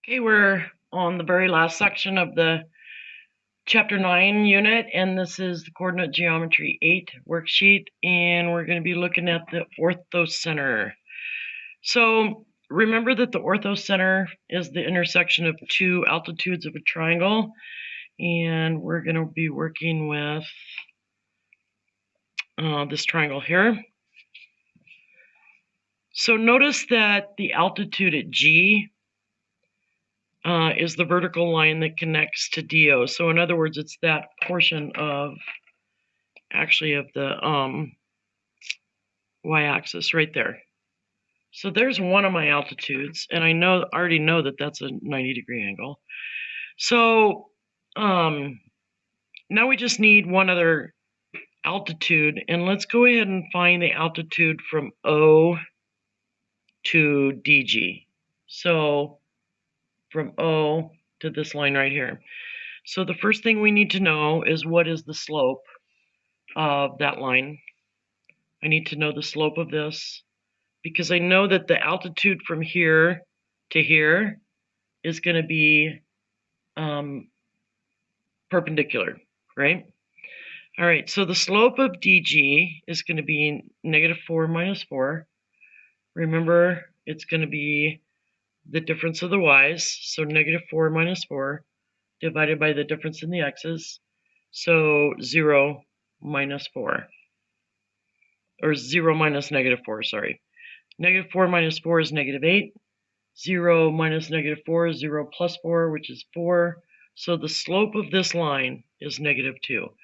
Okay, we're on the very last section of the Chapter 9 unit, and this is the Coordinate Geometry 8 worksheet, and we're going to be looking at the orthocenter. So remember that the orthocenter is the intersection of two altitudes of a triangle, and we're going to be working with this triangle here. So notice that the altitude at G is the vertical line that connects to DO. So in other words, it's that portion of the y-axis right there. So there's one of my altitudes, and I already know that that's a 90-degree angle. So now we just need one other altitude, and let's go ahead and find the altitude from O to DG. So from O to this line right here. So the first thing we need to know is what is the slope of that line. I need to know the slope of this because I know that the altitude from here to here is going to be perpendicular, right? All right, so the slope of DG is going to be -4 minus 4. Remember, it's going to be the difference of the y's, so -4 minus 4 divided by the difference in the x's, so 0 minus 4. Or 0 minus -4, sorry. -4 minus 4 is -8. 0 minus -4 is 0 plus 4, which is 4. So the slope of this line is -2.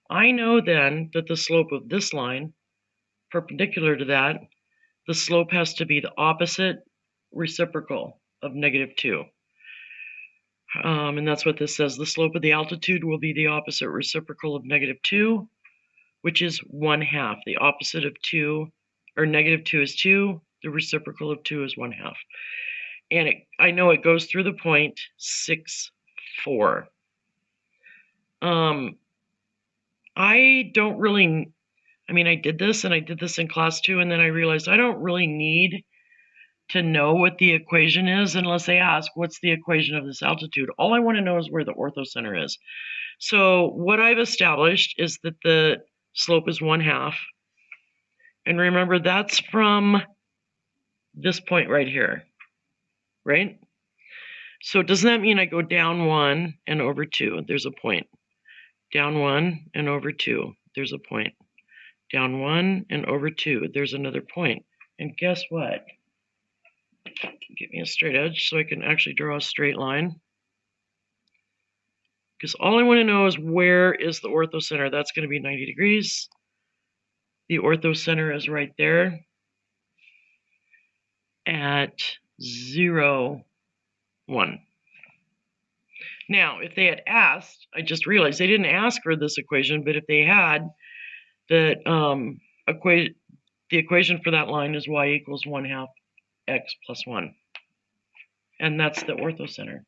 I know then that the slope of this line, perpendicular to that, the slope has to be the opposite reciprocal of -2. And that's what this says. The slope of the altitude will be the opposite reciprocal of -2, which is 1/2. The opposite of 2, or -2 is 2. The reciprocal of 2 is 1/2. And I know it goes through the point 6, 4. I don't really, I did this and I did this in class too, and then I realized I don't really need to know what the equation is unless they ask, what's the equation of this altitude? All I want to know is where the orthocenter is. So what I've established is that the slope is 1/2. And remember, that's from this point right here, right? So doesn't that mean I go down 1 and over 2? There's a point. Down 1 and over 2. There's a point. Down 1 and over 2. There's another point. And guess what? Give me a straight edge so I can actually draw a straight line. Because all I want to know is where is the orthocenter. That's going to be 90 degrees. The orthocenter is right there at 0, 1. Now, if they had asked, I just realized they didn't ask for this equation, but if they had, the equation for that line is y equals 1/2 x plus 1. And that's the orthocenter.